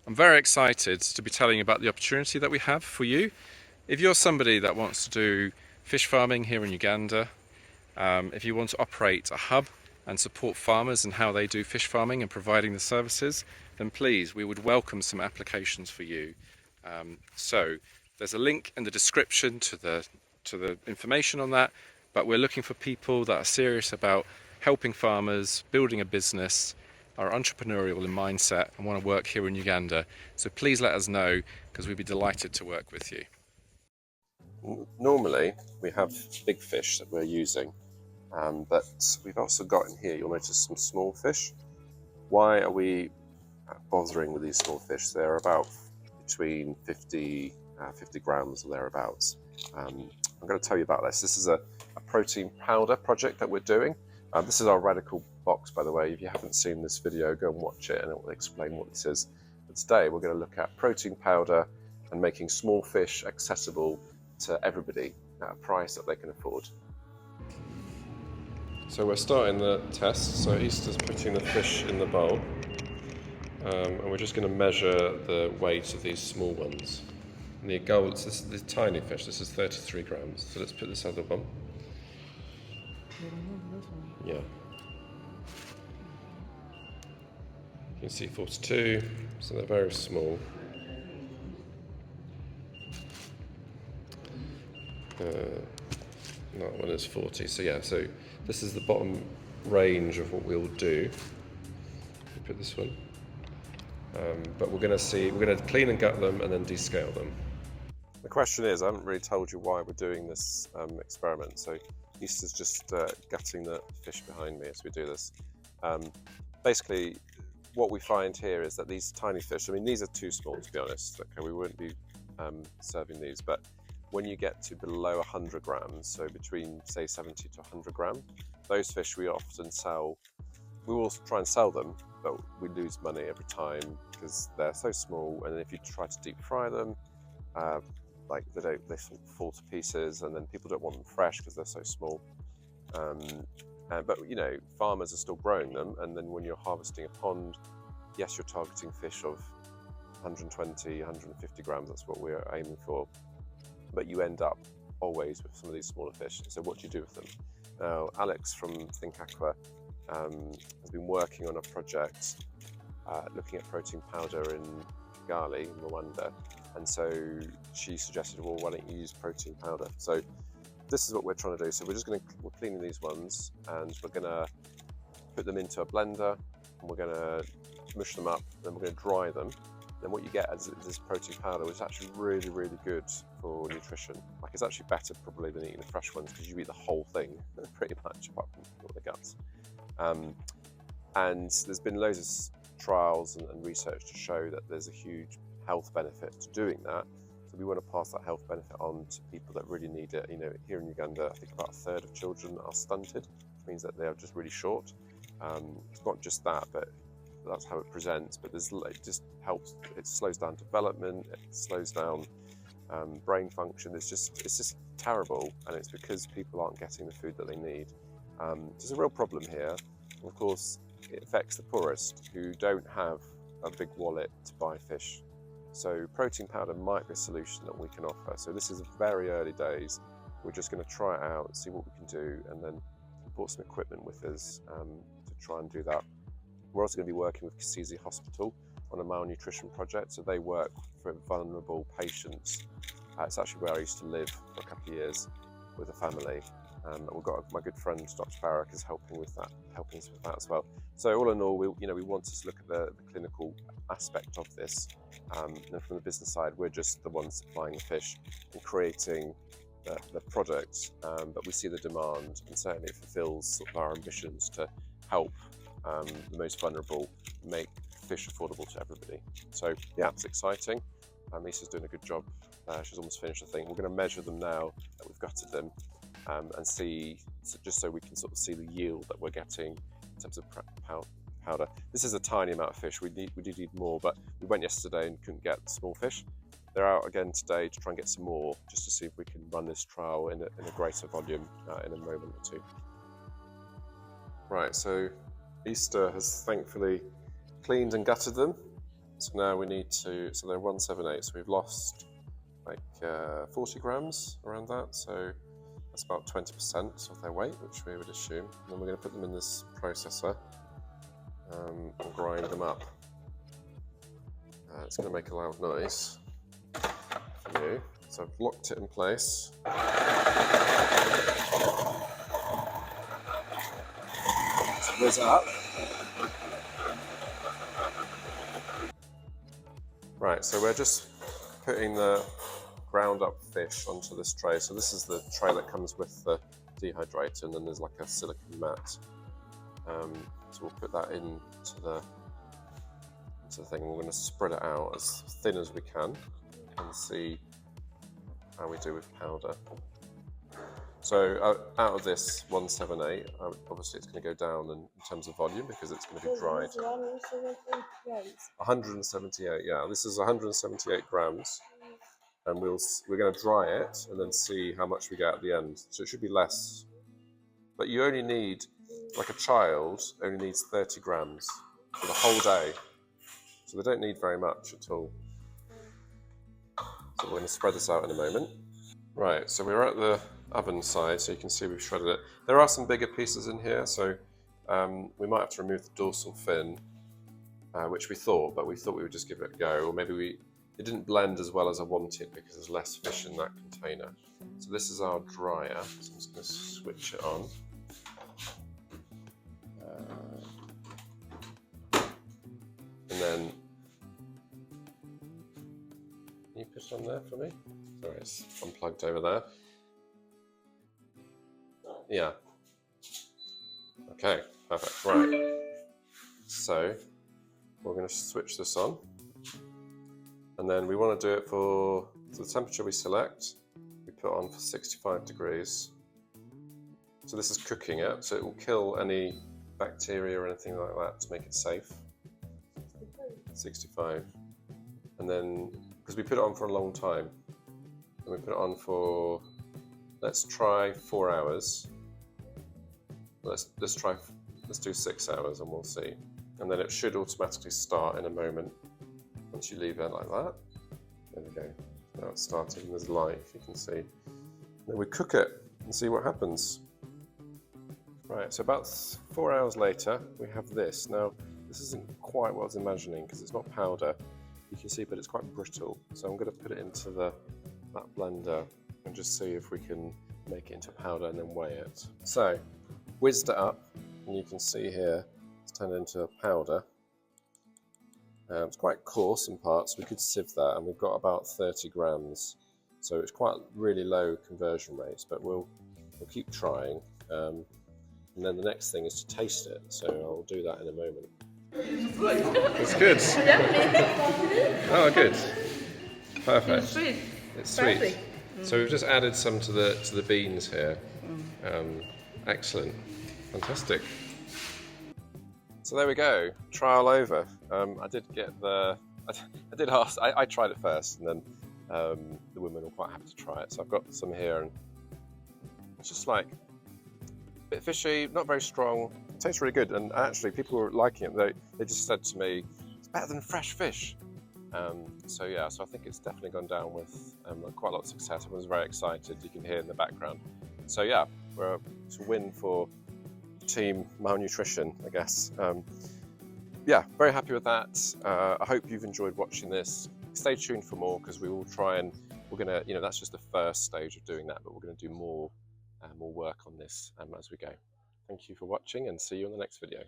I'm very excited to be telling you about the opportunity that we have for you. If you're somebody that wants to do fish farming here in Uganda, if you want to operate a hub and support farmers and how they do fish farming and providing the services, then please, we would welcome some applications for you. So there's a link in the description to the information on that, but we're looking for people that are serious about helping farmers, building a business, are entrepreneurial in mindset and want to work here in Uganda. So please let us know, because we'd be delighted to work with you. Normally we have big fish that we're using, but we've also got in here, you'll notice, some small fish. Why are we bothering with these small fish? They're about between 50 grams or thereabouts. I'm going to tell you about this. This is a protein powder project that we're doing. This is our radical box, by the way. If you haven't seen this video, go and watch it and it will explain what this is. But today we're going to look at protein powder and making small fish accessible to everybody at a price that they can afford. So we're starting the test. So Easter's putting the fish in the bowl, and we're just going to measure the weight of these small ones. And the goal, this is the tiny fish, this is 33 grams. So let's put this other one. Yeah. You can see 42, so they're very small. That one is 40, so yeah, so this is the bottom range of what we'll do. We put this one. But we're going to clean and gut them and then descale them. The question is, I haven't really told you why we're doing this experiment. So Easter's just gutting the fish behind me as we do this. Basically, what we find here is that these tiny fish, I mean, these are too small to be honest. Okay, we wouldn't be serving these, but when you get to below 100 grams, so between say 70 to 100 grams, those fish we often sell. We will try and sell them, but we lose money every time because they're so small. And if you try to deep fry them, like they sort of fall to pieces, and then people don't want them fresh because they're so small. But you know, farmers are still growing them, and then when you're harvesting a pond, yes, you're targeting fish of 120, 150 grams. That's what we're aiming for. But you end up always with some of these smaller fish. So what do you do with them? Now, Alex from Think Aqua has been working on a project looking at protein powder in Kigali, in Rwanda, and so she suggested, well, why don't you use protein powder? So this is what we're trying to do. So we're cleaning these ones, and we're gonna put them into a blender, and we're gonna mush them up, then we're gonna dry them. Then what you get is this protein powder, which is actually really, really good for nutrition. Like, it's actually better probably than eating the fresh ones, because you eat the whole thing pretty much, apart from all the guts. And there's been loads of trials and research to show that there's a huge health benefit to doing that. So we want to pass that health benefit on to people that really need it. You know, here in Uganda, I think about a third of children are stunted, which means that they are just really short. It's not just that, but that's how it presents. But it just helps. It slows down development. It slows down brain function. It's just terrible, and it's because people aren't getting the food that they need. There's a real problem here. Of course, it affects the poorest who don't have a big wallet to buy fish. So protein powder might be a solution that we can offer. So this is very early days. We're just going to try it out, see what we can do, and then we brought some equipment with us to try and do that. We're also going to be working with Kasizi Hospital on a malnutrition project. So they work for vulnerable patients. It's actually where I used to live for a couple of years with a family. We've got my good friend Dr. Barak is helping us with that as well. So all in all, we want to look at the clinical aspect of this. And from the business side, we're just the ones supplying the fish and creating the product. But we see the demand, and certainly it fulfills sort of our ambitions to help the most vulnerable, make fish affordable to everybody. So yeah, it's exciting. Lisa's doing a good job. She's almost finished, I think. We're going to measure them now that we've gutted them. And see, just so we can sort of see the yield that we're getting in terms of powder. This is a tiny amount of fish. We do need more, but we went yesterday and couldn't get small fish. They're out again today to try and get some more, just to see if we can run this trial in a greater volume in a moment or two. Right, so Easter has thankfully cleaned and gutted them. So now we need to, so they're 178, so we've lost like 40 grams around that, so that's about 20% of their weight, which we would assume. And then we're going to put them in this processor and grind them up. It's going to make a loud noise for you. So I've locked it in place. So whiz up. Right, so we're just putting the ground up fish onto this tray. So this is the tray that comes with the dehydrator, and then there's like a silicone mat. So we'll put that into the thing. We're going to spread it out as thin as we can and see how we do with powder. So out of this 178, obviously it's going to go down in terms of volume because it's going to be dried. 178, yeah. This is 178 grams, and we're going to dry it and then see how much we get at the end. So it should be less, but you only need, like a child only needs 30 grams for the whole day. So they don't need very much at all. So we're going to spread this out in a moment. Right, so we're at the oven side, so you can see we've shredded it. There are some bigger pieces in here, so we might have to remove the dorsal fin, which we thought we would just give it a go, or maybe it didn't blend as well as I wanted because there's less fish in that container. So this is our dryer, so I'm just going to switch it on. And then, can you put it on there for me? Sorry, it's unplugged over there. Yeah. Okay, perfect. Right. So we're going to switch this on, and then we want to do it for the temperature we select. We put on for 65 degrees. So this is cooking it, so it will kill any bacteria or anything like that to make it safe. 65. And then, because we put it on for a long time, and we put it on for, let's try 4 hours. Let's do 6 hours and we'll see. And then it should automatically start in a moment once you leave it like that. There we go. Now it's starting, there's light, if you can see. Then we cook it and see what happens. Right, so about 4 hours later, we have this. Now, this isn't quite what I was imagining because it's not powder, you can see, but it's quite brittle. So I'm going to put it into that blender and just see if we can make it into powder and then weigh it. So, whizzed it up, and you can see here it's turned into a powder. It's quite coarse in parts, we could sieve that, and we've got about 30 grams. So it's quite really low conversion rates, but we'll keep trying. And then the next thing is to taste it, so I'll do that in a moment. It's good. Oh, good. Perfect. It's sweet. It's sweet. So we've just added some to the beans here. Excellent. Fantastic. So there we go. Trial over. I did get the. I did ask. I tried it first, and then the women were quite happy to try it. So I've got some here, and it's just like a bit fishy, not very strong. It tastes really good, and actually people were liking it. They just said to me, "It's better than fresh fish." So yeah, so I think it's definitely gone down with quite a lot of success. Everyone's very excited. You can hear in the background. So yeah, it's a win for Team Malnutrition, I guess. Yeah, very happy with that. I hope you've enjoyed watching this. Stay tuned for more because we will try and we're gonna, that's just the first stage of doing that, but we're gonna do more work on this as we go. Thank you for watching and see you in the next video.